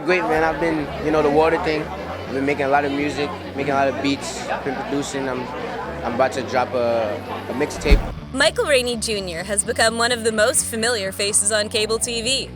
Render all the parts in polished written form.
Great, man. I've been, the water thing. I've been making a lot of music, making a lot of beats, been producing. I'm about to drop a mixtape. Michael Rainey Jr. has become one of the most familiar faces on cable TV.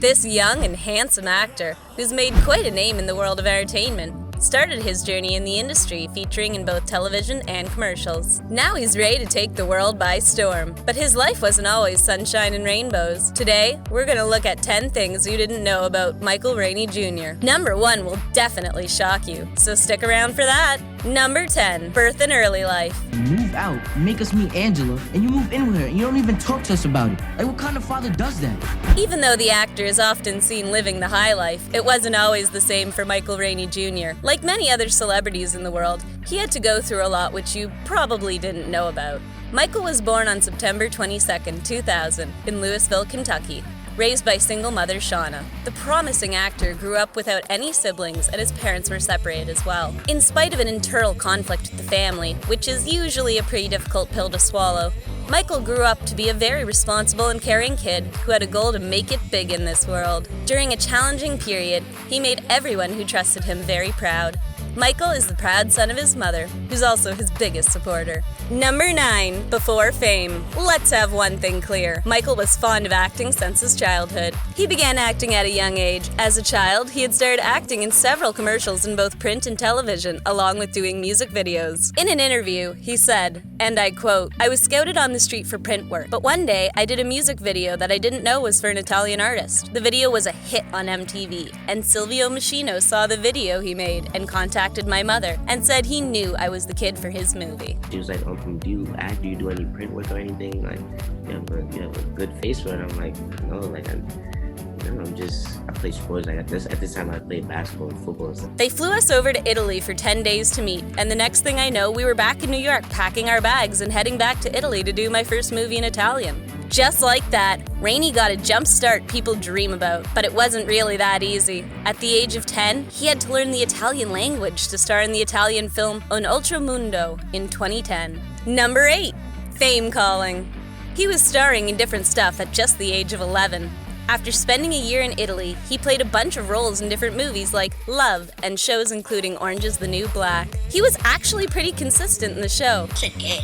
This young and handsome actor, who's made quite a name in the world of entertainment, started his journey in the industry featuring in both television and commercials. Now he's ready to take the world by storm. But his life wasn't always sunshine and rainbows. Today, we're going to look at 10 things you didn't know about Michael Rainey Jr. Number 1 will definitely shock you, so stick around for that. Number 10, birth and early life. You move out, you make us meet Angela, and you move in with her, and you don't even talk to us about it. Like, what kind of father does that? Even though the actor is often seen living the high life, it wasn't always the same for Michael Rainey Jr. Like many other celebrities in the world, he had to go through a lot which you probably didn't know about. Michael was born on September 22, 2000, in Louisville, Kentucky. Raised by single mother Shauna, the promising actor grew up without any siblings and his parents were separated as well. In spite of an internal conflict with the family, which is usually a pretty difficult pill to swallow, Michael grew up to be a very responsible and caring kid who had a goal to make it big in this world. During a challenging period, he made everyone who trusted him very proud. Michael is the proud son of his mother, who's also his biggest supporter. Number 9, before fame. Let's have one thing clear. Michael was fond of acting since his childhood. He began acting at a young age. As a child, he had started acting in several commercials in both print and television, along with doing music videos. In an interview, he said, and I quote, "I was scouted on the street for print work, but one day I did a music video that I didn't know was for an Italian artist. The video was a hit on MTV, and Silvio Machino saw the video he made and contacted my mother and said he knew I was the kid for his movie." She was like, do you act? Do you do any print work or anything? Like, you have a good face for it. I'm like, no, like, I play sports. Like, at this time I played basketball and football and stuff. They flew us over to Italy for 10 days to meet, and the next thing I know, we were back in New York packing our bags and heading back to Italy to do my first movie in Italian. Just like that, Rainey got a jump start people dream about, but it wasn't really that easy. At the age of 10, he had to learn the Italian language to star in the Italian film Un Altro Mundo in 2010. Number 8, fame calling. He was starring in different stuff at just the age of 11. After spending a year in Italy, he played a bunch of roles in different movies like Love and shows including Orange is the New Black. He was actually pretty consistent in the show. Shit, yeah.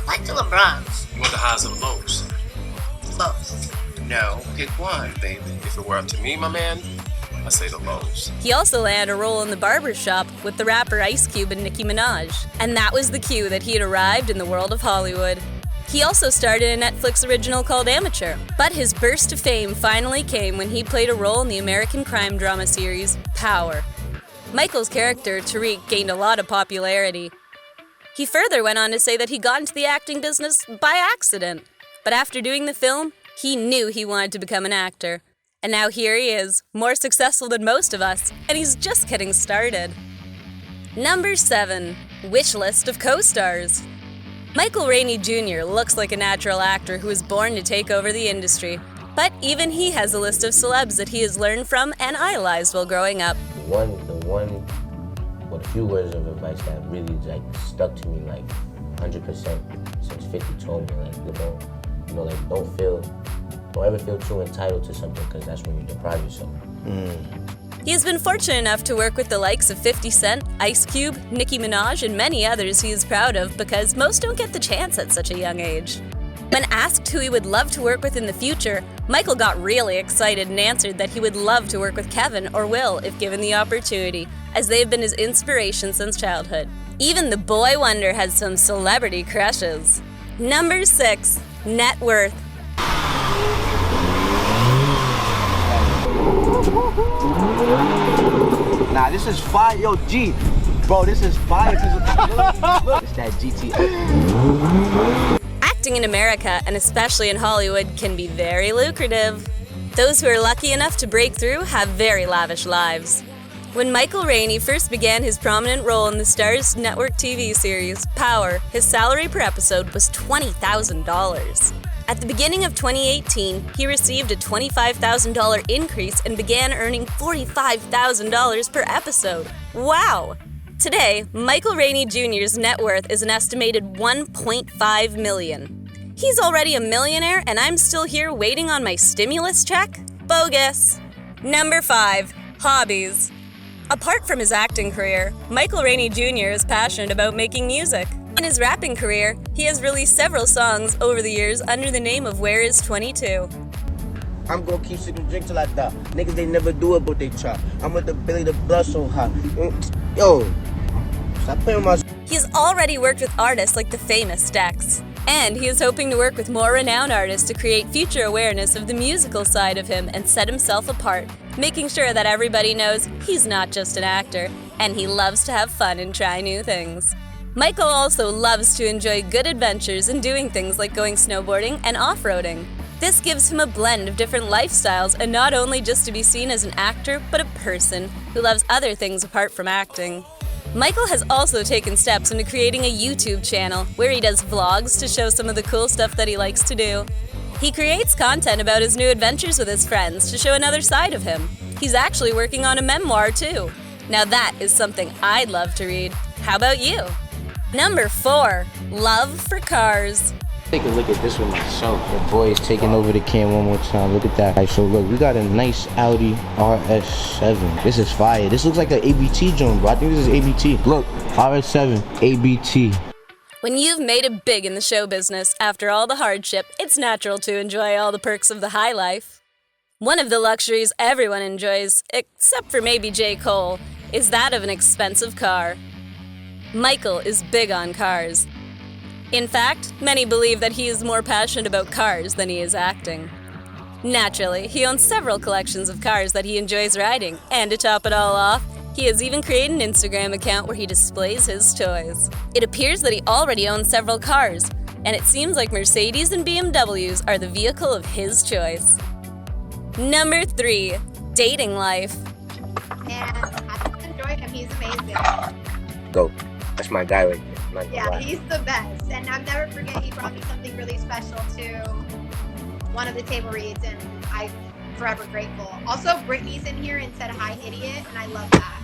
Like the LeBrons. You want the highs or the lows? Both. No, pick one, baby. If it were up to me, my man, I say the lows. He also landed a role in The Barber Shop with the rapper Ice Cube and Nicki Minaj. And that was the cue that he had arrived in the world of Hollywood. He also starred in a Netflix original called Amateur. But his burst of fame finally came when he played a role in the American crime drama series Power. Michael's character, Tariq, gained a lot of popularity. He further went on to say that he got into the acting business by accident. But after doing the film, he knew he wanted to become an actor. And now here he is, more successful than most of us, and he's just getting started. Number 7, wish list of co-stars. Michael Rainey Jr. looks like a natural actor who was born to take over the industry. But even he has a list of celebs that he has learned from and idolized while growing up. A few words of advice that really stuck to me 100% since 50 told me don't ever feel too entitled to something, because that's when you deprive yourself. He has been fortunate enough to work with the likes of 50 Cent, Ice Cube, Nicki Minaj, and many others he is proud of because most don't get the chance at such a young age. When asked who he would love to work with in the future, Michael got really excited and answered that he would love to work with Kevin or Will if given the opportunity, as they have been his inspiration since childhood. Even the boy wonder has some celebrity crushes. Number 6, net worth. Nah, this is fire. Yo, G. Bro, this is fire. Look, it's that GT. Acting in America, and especially in Hollywood, can be very lucrative. Those who are lucky enough to break through have very lavish lives. When Michael Rainey first began his prominent role in the Starz network TV series, Power, his salary per episode was $20,000. At the beginning of 2018, he received a $25,000 increase and began earning $45,000 per episode. Wow! Today, Michael Rainey Jr.'s net worth is an estimated $1.5 million. He's already a millionaire and I'm still here waiting on my stimulus check? Bogus! Number 5. Hobbies. Apart from his acting career, Michael Rainey Jr. is passionate about making music. In his rapping career, he has released several songs over the years under the name of Where Is 22. I'm gonna keep sipping drink till I die. Niggas, they never do it, but they try. I'm with the Billy, the blood so hot. Yo, stop playing with my... He has already worked with artists like the famous Dex. And he is hoping to work with more renowned artists to create future awareness of the musical side of him and set himself apart, making sure that everybody knows he's not just an actor, and he loves to have fun and try new things. Michael also loves to enjoy good adventures and doing things like going snowboarding and off-roading. This gives him a blend of different lifestyles and not only just to be seen as an actor, but a person who loves other things apart from acting. Michael has also taken steps into creating a YouTube channel where he does vlogs to show some of the cool stuff that he likes to do. He creates content about his new adventures with his friends to show another side of him. He's actually working on a memoir too. Now that is something I'd love to read. How about you? Number 4. Love for cars. Take a look at this one myself. The boy is taking over the cam one more time. Look at that. Alright, so look, we got a nice Audi RS7. This is fire. This looks like an ABT joint, bro. I think this is ABT. Look, RS7, ABT. When you've made it big in the show business, after all the hardship, it's natural to enjoy all the perks of the high life. One of the luxuries everyone enjoys, except for maybe J. Cole, is that of an expensive car. Michael is big on cars. In fact, many believe that he is more passionate about cars than he is acting. Naturally, he owns several collections of cars that he enjoys riding, and to top it all off, he has even created an Instagram account where he displays his toys. It appears that he already owns several cars, and it seems like Mercedes and BMWs are the vehicle of his choice. Number 3. Dating life. And I just enjoyed him. He's amazing. Go. That's my guy right there. Yeah, he's the best. And I'll never forget he brought me something really special to one of the table reads, and I'm forever grateful. Also, Brittany's in here and said hi, idiot, and I love that.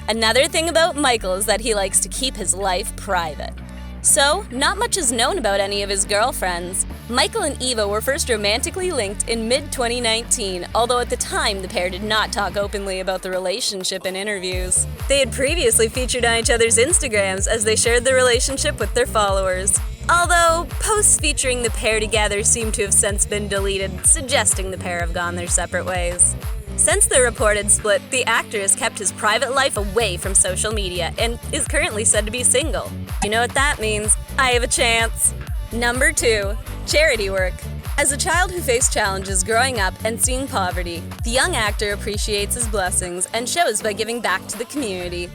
Another thing about Michael is that he likes to keep his life private. So, not much is known about any of his girlfriends. Michael and Eva were first romantically linked in mid-2019, although at the time the pair did not talk openly about the relationship in interviews. They had previously featured on each other's Instagrams as they shared their relationship with their followers. Although, posts featuring the pair together seem to have since been deleted, suggesting the pair have gone their separate ways. Since the reported split, the actor has kept his private life away from social media and is currently said to be single. You know what that means? I have a chance. Number 2. Charity work. As a child who faced challenges growing up and seeing poverty, the young actor appreciates his blessings and shows by giving back to the community.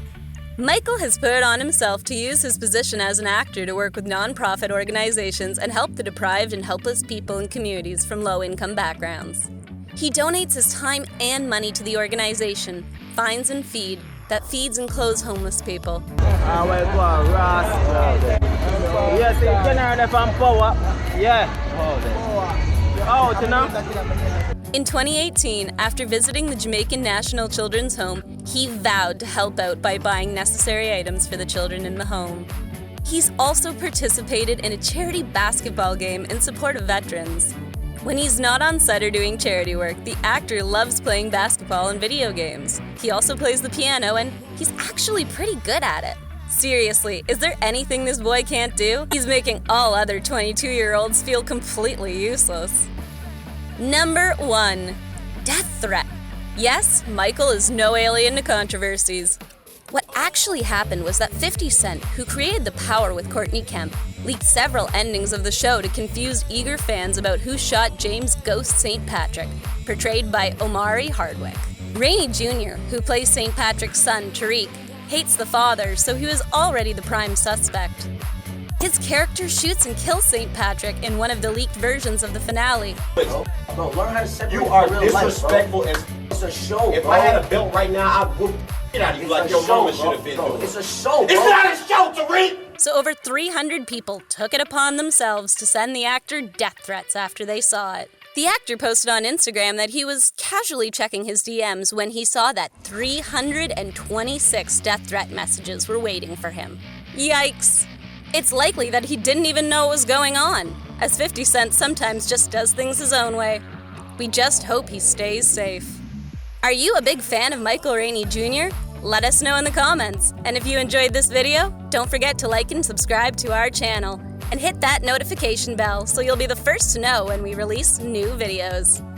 Michael has put it on himself to use his position as an actor to work with non-profit organizations and help the deprived and helpless people in communities from low-income backgrounds. He donates his time and money to the organization, Finds and Feed, that feeds and clothes homeless people. In 2018, after visiting the Jamaican National Children's Home, he vowed to help out by buying necessary items for the children in the home. He's also participated in a charity basketball game in support of veterans. When he's not on set or doing charity work, the actor loves playing basketball and video games. He also plays the piano, and he's actually pretty good at it. Seriously, is there anything this boy can't do? He's making all other 22-year-olds feel completely useless. Number 1. Death threat. Yes, Michael is no alien to controversies. What actually happened was that 50 Cent, who created The Power with Courtney Kemp, leaked several endings of the show to confuse eager fans about who shot James Ghost St. Patrick, portrayed by Omari Hardwick. Rainey Jr., who plays St. Patrick's son, Tariq, hates the father, so he was already the prime suspect. His character shoots and kills St. Patrick in one of the leaked versions of the finale. Bro, learn how to separate. You are disrespectful as it's a show. If I had a belt right now, I would get out of you like your mama should have been doing. It's a show, bro. It's not a show, Tariq! So over 300 people took it upon themselves to send the actor death threats after they saw it. The actor posted on Instagram that he was casually checking his DMs when he saw that 326 death threat messages were waiting for him. Yikes! It's likely that he didn't even know what was going on, as 50 Cent sometimes just does things his own way. We just hope he stays safe. Are you a big fan of Michael Rainey Jr.? Let us know in the comments. And if you enjoyed this video, don't forget to like and subscribe to our channel. And hit that notification bell so you'll be the first to know when we release new videos.